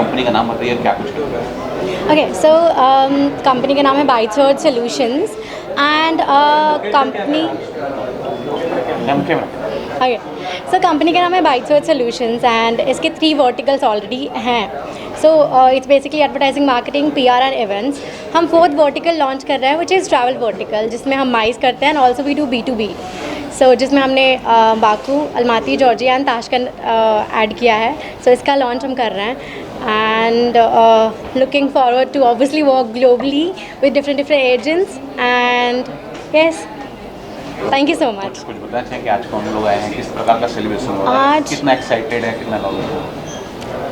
Company का नाम बताइए, क्या कुछ करते हैं? Okay, so कंपनी का नाम है बाइथर्ड solutions and company okay so company का नाम है बाइथर्ड सॉल्यूशंस एंड इसके 3 वर्टिकल्स ऑलरेडी हैं. So it's basically advertising, marketing, PR and events. हम 4th वर्टिकल लॉन्च कर रहे हैं विच इज़ ट्रैवल वर्टिकल, जिसमें हम माइस करते हैं and also we do B2B. So जिसमें हमने Baku, Almaty, Georgia and Tashkent add किया है. सो इसका लॉन्च हम कर रहे हैं and looking forward to obviously work globally with different agents and yes, thank you so much. कुछ बताना चाहें कि आज कौन लोग आए हैं, किस प्रकार का सेलिब्रेशन हो रहा है, आज- कितना एक्साइटेड है, कितना लोग हैं?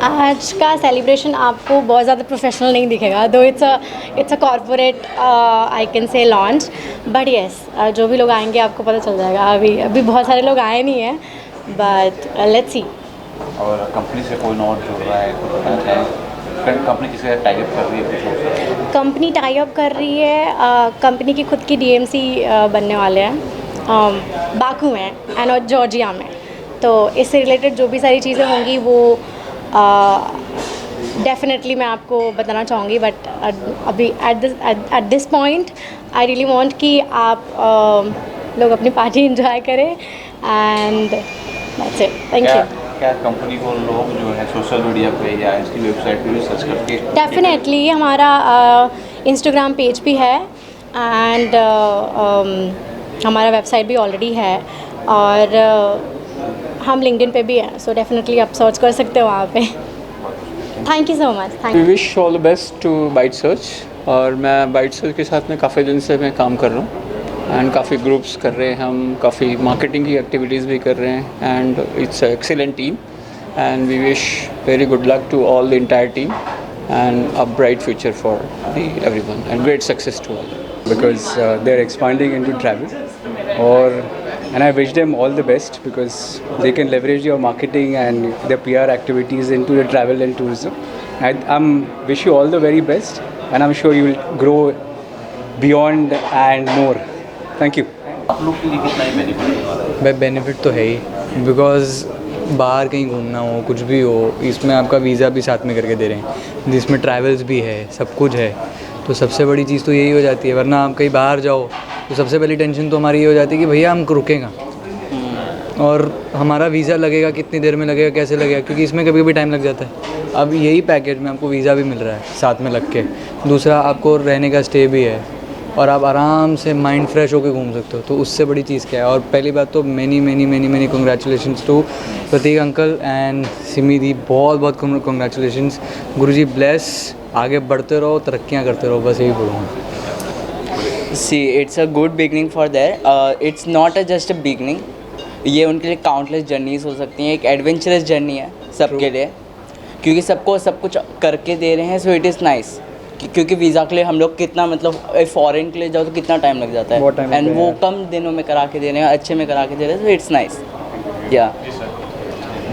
आज का सेलिब्रेशन आपको बहुत ज़्यादा प्रोफेशनल नहीं दिखेगा, दो it's a corporate I can say launch, but yes जो भी लोग आएंगे आपको पता चल जाएगा. अभी बहुत सारे लोग आए नहीं हैं, बट लेट्स सी. और कंपनी से कोई नोट जुड़ रहा है, कुछ बताना चाहें? कंपनी किसी टाई अप कर रही है कुछ? कंपनी टाई अप कर रही है. कंपनी की खुद की DMC बनने वाले हैं बाकू में एंड और जॉर्जिया में. तो इससे रिलेटेड जो भी सारी चीज़ें होंगी वो डेफिनेटली मैं आपको बताना चाहूँगी, बट अभी at this point I really want कि आप लोग अपनी पार्टी एंजॉय करें and that's it. Thank you. क्या कंपनी को लोग जो है सोशल मीडिया पे या इसकी वेबसाइट पे भी सर्च करके? डेफिनेटली हमारा इंस्टाग्राम पेज भी है एंड हमारा वेबसाइट भी ऑलरेडी है और हम लिंक्डइन पे भी हैं. सो डेफिनेटली आप सर्च कर सकते हो वहाँ पे. Thank you so much. Thank we you. Wish all the best to Byte Search. और मैं बाइट सर्च के साथ में काफ़ी दिन से मैं काम कर रहा हूँ एंड काफ़ी ग्रुप्स कर रहे हैं हम, काफ़ी मार्केटिंग की एक्टिविटीज़ भी कर रहे हैं and it's excellent team and we wish very good luck to all the entire team and a bright future for everyone and great success to all. Because they're expanding into travel and I wish them all the best because they can leverage your marketing and their PR activities into the travel and tourism. I wish you all the very best and I'm sure you will grow beyond and more. Thank you. आप लोग के लिए कितना ही benefit होगा? भाई benefit तो है ही, because बाहर कहीं घूमना हो, कुछ भी हो, इसमें आपका वीज़ा भी साथ में करके दे रहे हैं, जिसमें ट्रैवल्स भी है, सब कुछ है. तो सबसे बड़ी चीज़ तो यही हो जाती है. वरना आप कहीं बाहर जाओ तो सबसे पहली टेंशन तो हमारी ये हो जाती है कि भैया हम रुकेंगे और हमारा वीज़ा लगेगा, कितनी देर में लगेगा, कैसे लगेगा, क्योंकि इसमें कभी कभी टाइम लग जाता है. अब यही पैकेज में आपको वीज़ा भी मिल रहा है साथ में लग के. दूसरा आपको रहने का स्टे भी है और आप आराम से माइंड फ्रेश होकर घूम सकते हो. तो उससे बड़ी चीज़ क्या है. और पहली बात तो many congratulations to Pratik uncle and Simi दी. बहुत बहुत कंग्रेचुलेशंस. गुरुजी ब्लेस. आगे बढ़ते रहो, तरक्कियाँ करते रहो, बस यही बोलूँगा. See, it's a good beginning for there. It's not just a beginning. ये उनके लिए काउंटलेस जर्नीज हो सकती हैं. एक एडवेंचरस जर्नी है सबके लिए, क्योंकि सबको सब कुछ करके दे रहे हैं. So it is nice. क्योंकि वीज़ा के लिए हम लोग कितना, मतलब फॉरेन के लिए जाओ तो कितना टाइम लग जाता है, एंड वो कम दिनों में करा के दे रहे हैं, अच्छे में करा के दे रहे हैं. So it's nice. या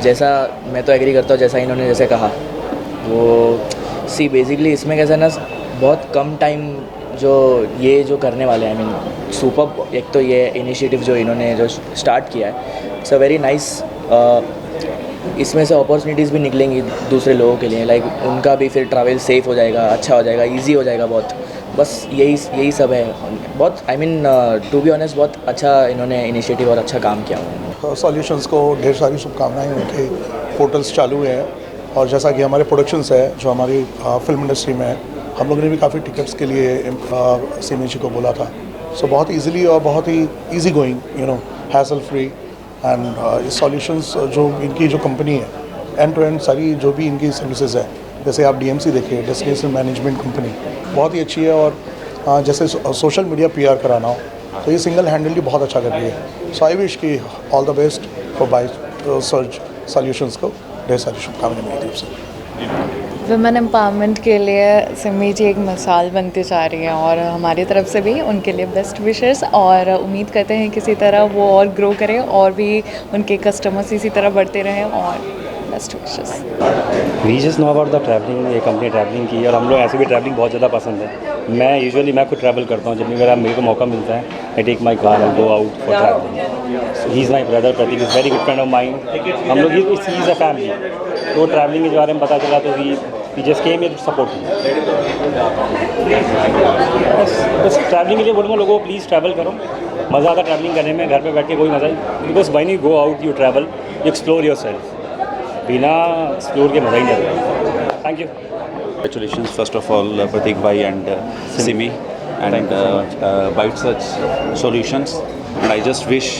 जैसा मैं तो एग्री करता हूँ जैसा इन्होंने जैसे कहा, वो सी बेसिकली इसमें कैसा ना, बहुत कम टाइम जो करने वाले हैं. I mean super. एक तो ये इनिशिएटिव जो इन्होंने जो स्टार्ट किया है, इट्स अ वेरी नाइस. इसमें से अपॉर्चुनिटीज़ भी निकलेंगी दूसरे लोगों के लिए, लाइक उनका भी फिर ट्रैवल सेफ़ हो जाएगा, अच्छा हो जाएगा, इजी हो जाएगा बहुत. बस यही सब है. बहुत I mean to be honest बहुत अच्छा इन्होंने इनिशिएटिव और अच्छा काम किया हुआ है. सॉल्यूशंस को ढेर सारी शुभकामनाएं. उनके पोर्टल्स चालू हैं और जैसा कि हमारे प्रोडक्शंस है जो हमारी फिल्म इंडस्ट्री में है, हम लोगों ने भी काफ़ी टिकट्स के लिए सिमी जी को बोला था. सो बहुत ईजिली और बहुत ही easy going, hassle free. And solutions जो इनकी जो कंपनी है, एंड टू एंड सारी जो भी इनकी सर्विसेज है, जैसे आप DMC देखिए, डेस्टिनेशन मैनेजमेंट कंपनी, बहुत ही अच्छी है. और जैसे सोशल मीडिया PR कराना हो तो ये सिंगल हैंडली बहुत अच्छा कर रही है. सो आई विश की all the best for Byte Search Solutions को. ढेर सारी शुभकामनाएं मेरी तरफ से. वुमेन एम्पावरमेंट के लिए सिमी जी एक मिसाल बनती जा रही है और हमारी तरफ से भी उनके लिए बेस्ट विशेस. और उम्मीद करते हैं किसी तरह वो और ग्रो करें और भी उनके कस्टमर्स इसी तरह बढ़ते रहें. और best wishes. We just know about the travelling. ये कंपनी ट्रैवलिंग की और हम लोग ऐसे भी ट्रैवलिंग बहुत ज़्यादा पसंद है. मैं खुद ट्रैवल करता हूँ. जब भी मेरे को मौका मिलता है, I take my car and go out for travelling. He is my brother. Pratik is very good friend of mind. हम लोग इज़ अ फैमिली. तो ट्रैवलिंग के बारे में पता चला तो ही we just came here to support you. बस ट्रैवलिंग के लिए बोलूँगा लोगों को प्लीज़ ट्रैवल करो, मज़ा आता ट्रैवलिंग करने में, घर पे बैठ के कोई मज़ा नहीं, because when you go out you travel you explore yourself, बिना एक्सप्लोर के मज़ा ही नहीं आता। Thank you. Congratulations first of all Pratik bhai and Simi and Byte Search Solutions, and I just wish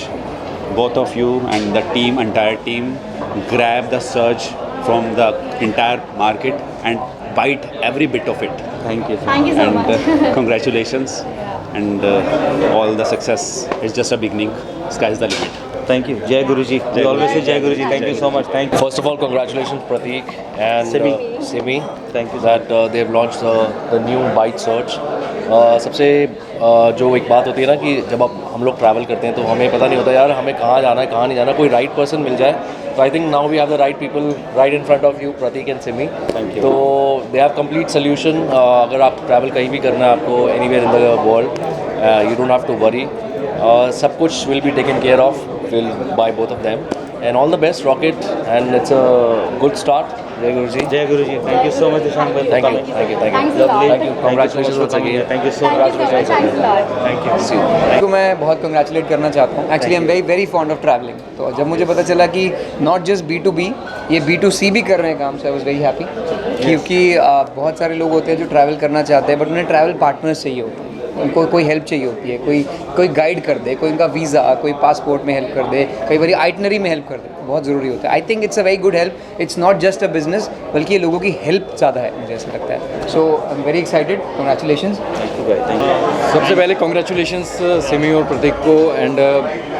both of you and the entire team grab the surge from the entire market and bite every bit of it. Thank you. Thank you so And much. congratulations and all the success is just a beginning. Sky is the limit. Thank you. Jai Guruji. We always say Jai Guruji. Thank you so much. Thank you. First of all, congratulations Pratik and Simi. Thank you. That they have launched the new Byte Search. सबसे जो एक बात होती है ना कि जब हम लोग ट्रैवल करते हैं तो हमें पता नहीं होता यार हमें कहाँ जाना है कहाँ नहीं जाना, कोई राइट पर्सन मिल जाए तो I think now we have the right people right in front of you, Prateek and Simi. तो दे हैव कंप्लीट सोल्यूशन। अगर आप ट्रैवल कहीं भी करना है आपको anywhere in the world, you don't have to worry, सब कुछ will be taken care of will by both of them, and all the best Rocket, and it's a good start. Jai Guruji. Jai Guruji. Thank you so much Ishan bhai. Thank you. Thank you. Thank you. Thanks a lot. Thank you. Congratulations once again. Thank you so much. Thanks a lot. Thank you. को मैं बहुत congratulate करना चाहता हूँ। Actually I am very very fond of travelling. तो जब मुझे पता चला कि नॉट जस्ट B2B, ये B2C भी कर रहे हैं काम, सो आई वाज वेरी हैप्पी, क्योंकि बहुत सारे लोग होते हैं जो ट्रैवल करना चाहते हैं बट उन्हें ट्रैवल पार्टनर्स चाहिए होते हैं, उनको कोई हेल्प चाहिए होती है, कोई गाइड कर दे, कोई उनका वीज़ा, कोई पासपोर्ट में हेल्प कर दे, कई बार आइटनरी में हेल्प कर दे, बहुत ज़रूरी होता है। I think it's a very good help, it's not just a business बल्कि ये लोगों की हेल्प ज़्यादा है, मुझे ऐसा लगता है। So I am very excited, congratulations. सबसे पहले कॉन्ग्रेचुलेशंस सिमी और प्रतीक को, एंड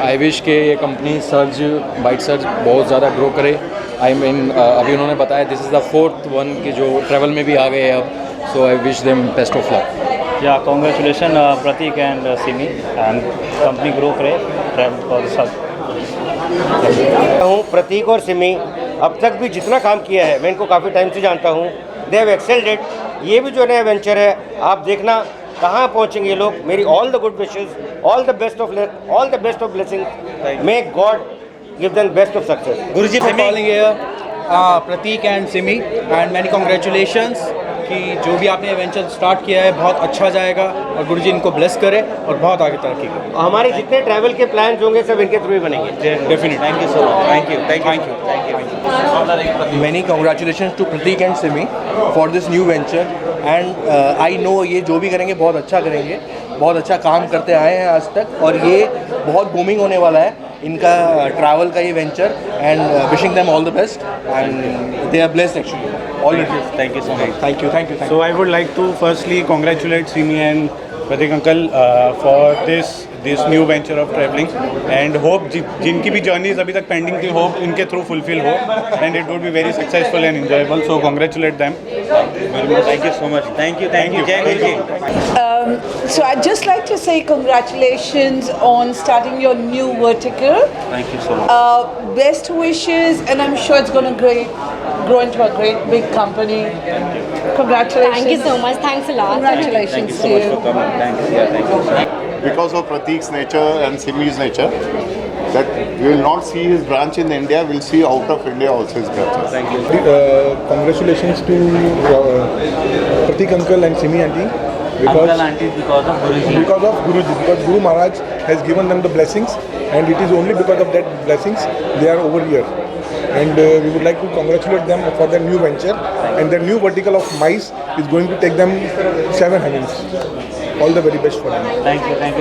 आई विश के ये कंपनी सर्ज बाइट सर्ज बहुत ज़्यादा ग्रो करे। आई मीन अभी उन्होंने बताया this is the 4th one कि जो ट्रैवल में भी आ गए हैं अब, so I wish them best of luck. Yeah congratulation Pratik and Simi, and company grow करे ट्रैवल और सब। हूँ प्रतीक और सिमी, अब तक भी जितना काम किया है मैं इनको काफ़ी टाइम से जानता हूँ, दे हैव एक्सेल्ड इट। ये भी जो नया वेंचर है आप देखना कहाँ पहुँचेंगे ये लोग। मेरी all the good wishes, all the best of luck, all the best of blessing, may God give them best of success. Guruji calling here Prateek and Simi, and many congratulations कि जो भी आपने वेंचर स्टार्ट किया है बहुत अच्छा जाएगा और गुरुजी इनको ब्लेस करे और बहुत आगे तरक्की करे। हमारे जितने ट्रैवल के प्लान्स होंगे सब इनके थ्रू ही बनेंगे। Definitely. Thank you so much. Thank you. Thank you. Many congratulations to Pratik and Simi for this new venture, and I know ये जो भी करेंगे बहुत अच्छा करेंगे, बहुत अच्छा काम करते आए हैं आज तक और ये बहुत बूमिंग होने वाला है इनका ट्रैवल का ये venture, and wishing them all the best and they are blessed actually. All it is. Thank you so much. Thank you. Thank you. So I would like to firstly congratulate Simi and Pratik uncle for this new venture of traveling, and hope जिनकी भी journeys अभी तक pending थी, hope इनके through fulfil हो and it would be very successful and enjoyable. So congratulate them very much. Thank you so much. Thank you. Thank you. Jai Guruji. So I'd just like to say congratulations on starting your new vertical. Thank you so much. Best wishes, and I'm sure it's going to grow into a great big company. Congratulations. Thank you so much. Thanks a lot. Congratulations to you. Thank you. Thank you. Because of Pratik's nature and Simi's nature, that we will not see his branch in India, we'll see out of India also his branches. Thank you. Congratulations to Pratik uncle and Simi auntie. Uncle auntie because of Guruji. Because of Guruji, because Guru Maharaj has given them the blessings, and it is only because of that blessings they are over here. And we would like to congratulate them for their new venture, and their new vertical of mice is going to take them 7 heavens. All the very best for them. Thank you. Thank you.